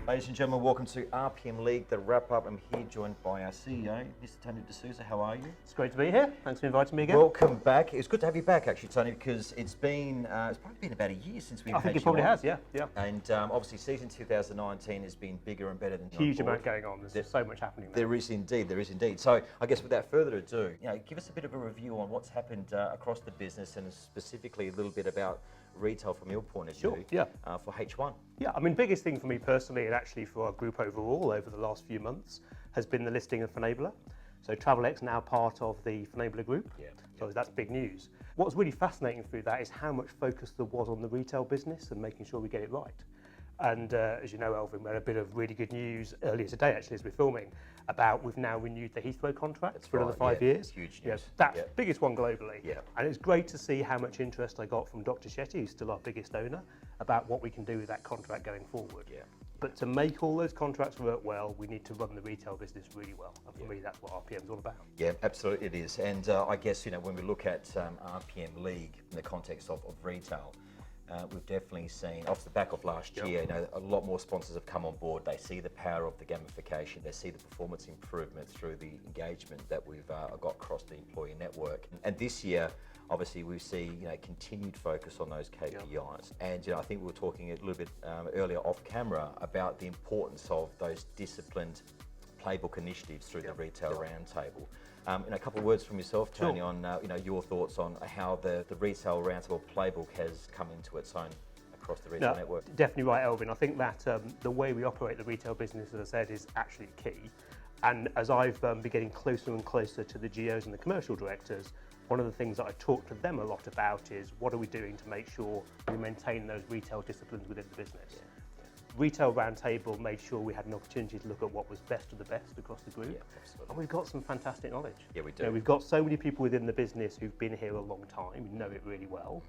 Ladies and gentlemen, welcome to RPM League, the wrap-up. I'm here joined by our CEO, Mr. Tony D'Souza. How are you? It's great to be here. Thanks for inviting me again. Welcome back. It's good to have you back, actually, Tony, because it's probably been about a year since we've had you on. I think it probably has, yeah. And obviously, season 2019 has been bigger and better than huge amount going on. There's so much happening now. There is indeed. So I guess without further ado, give us a bit of a review on what's happened across the business, and specifically a little bit about retail from your point of view. For H1. Yeah, I mean, biggest thing for me personally, and actually for our group overall over the last few months, has been the listing of Finabler. So TravelX now part of the Finabler group. So that's big news. What's really fascinating through that is how much focus there was on the retail business and making sure we get it right. And as you know, Elvin, we had a bit of really good news earlier today, actually, as we're filming, about we've now renewed the Heathrow contract for another 5 years. Huge news. That's the biggest one globally. And it's great to see how much interest I got from Dr. Shetty, who's still our biggest owner, about what we can do with that contract going forward. But to make all those contracts work well, we need to run the retail business really well. And for me, that's what RPM is all about. Yeah, absolutely it is. And I guess, when we look at RPM League in the context of retail, we've definitely seen, off the back of last year, a lot more sponsors have come on board. They see the power of the gamification. They see the performance improvement through the engagement that we've got across the employee network. And this year, obviously, we see continued focus on those KPIs. And I think we were talking a little bit earlier off camera about the importance of those disciplined playbook initiatives through the retail roundtable. A couple of words from yourself, Tony, on your thoughts on how the retail roundtable playbook has come into its own across the retail network. Definitely right, Elvin. I think that the way we operate the retail business, as I said, is actually key. And as I've been getting closer and closer to the GOs and the commercial directors, one of the things that I talk to them a lot about is what are we doing to make sure we maintain those retail disciplines within the business. Retail Roundtable made sure we had an opportunity to look at what was best of the best across the group. And we've got some fantastic knowledge. Yeah, we do. We've got so many people within the business who've been here a long time, who know it really well.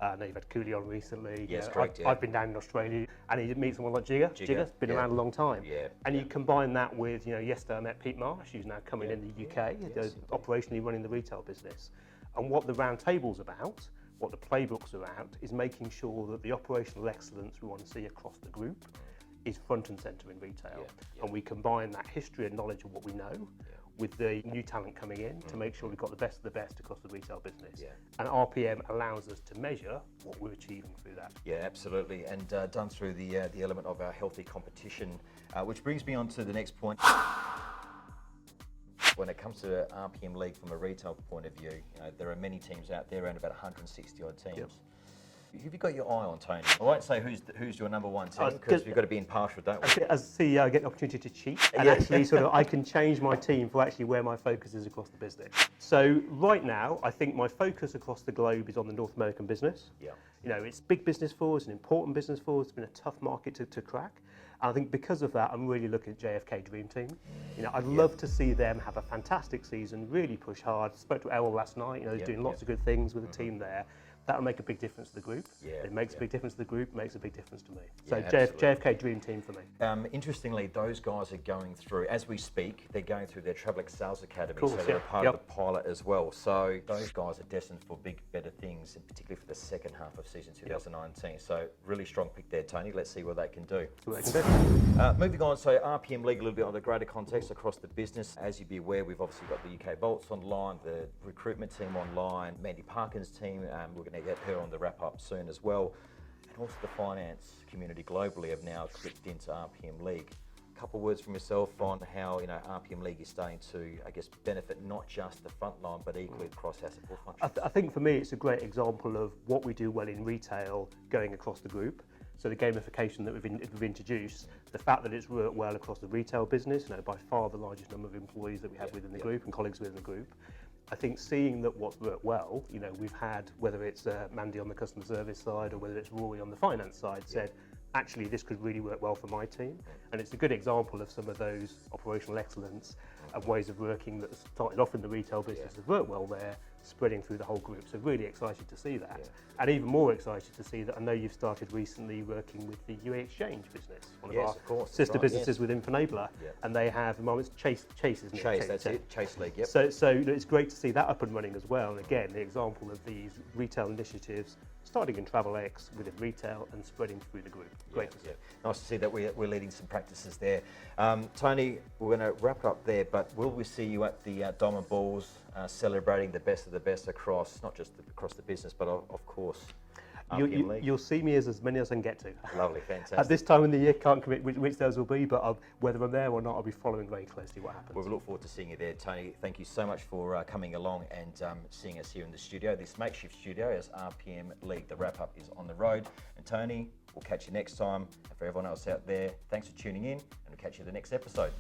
I know you've had Cooley on recently. Yes, correct. I've been down in Australia, and you meet someone like Jigger. Jigger's been around a long time. And you combine that with, yesterday I met Pete Marsh, who's now coming in the UK, operationally running the retail business. And what the roundtable's about, what the playbook's about, is making sure that the operational excellence we want to see across the group is front and centre in retail. And we combine that history and knowledge of what we know with the new talent coming in to make sure we've got the best of the best across the retail business. And RPM allows us to measure what we're achieving through that. Yeah, absolutely. And done through the element of our healthy competition, which brings me on to the next point. When it comes to RPM League from a retail point of view, there are many teams out there, around about 160 odd teams. Have you got your eye on, Tony? I won't say who's your number one team, because we've got to be impartial, don't we? As CEO, I get the opportunity to cheat, and actually I can change my team for actually where my focus is across the business. So right now, I think my focus across the globe is on the North American business. It's big business for us, an important business for us. It's been a tough market to crack. And I think because of that, I'm really looking at JFK Dream Team. I'd love to see them have a fantastic season, really push hard. Spoke to Errol last night, they're doing lots of good things with the team there. That'll make a big difference to the group. It makes a big difference to the group, makes a big difference to me. So JFK Dream Team for me. Interestingly, those guys are going through, as we speak, they're going through their TravelX Sales Academy, so they're part of the pilot as well. So those guys are destined for big, better things, and particularly for the second half of season 2019. So really strong pick there, Tony. Let's see what they can do. Moving on, so RPM League, a little bit on the greater context across the business. As you'd be aware, we've obviously got the UK Vaults online, the recruitment team online, Mandy Parkin's team. We're going to get her on the wrap-up soon as well. And also the finance community globally have now clicked into RPM League. A couple of words from yourself on how RPM League is starting to, I guess, benefit not just the front line, but equally across our support functions. I think for me, it's a great example of what we do well in retail going across the group. So the gamification that we've introduced, the fact that it's worked well across the retail business, by far the largest number of employees that we have within the group and colleagues within the group. I think seeing that what's worked well, we've had, whether it's Mandy on the customer service side or whether it's Rory on the finance side, said, actually this could really work well for my team. And it's a good example of some of those operational excellence and ways of working that started off in the retail business have worked well there, spreading through the whole group. So really excited to see that. And even more excited to see that I know you've started recently working with the UA Exchange business, one of our sister businesses within Finabler, and they have, it's Chase, isn't it? Chase, that's it, Chase League, So it's great to see that up and running as well. And again, the example of these retail initiatives starting in Travel X within retail and spreading through the group. Great to see. Nice to see that we're leading some practices there. Tony, we're going to wrap it up there, but will we see you at the Diamond Balls celebrating the best of the best across, not just across the business, but of course, RPM League? You'll see me as many as I can get to. Lovely, fantastic. At this time in the year, can't commit which those will be, but whether I'm there or not, I'll be following very closely what happens. Well, we look forward to seeing you there, Tony. Thank you so much for coming along and seeing us here in the studio, this makeshift studio, as RPM League, the wrap-up, is on the road. And Tony, we'll catch you next time. And for everyone else out there, thanks for tuning in, and we'll catch you in the next episode.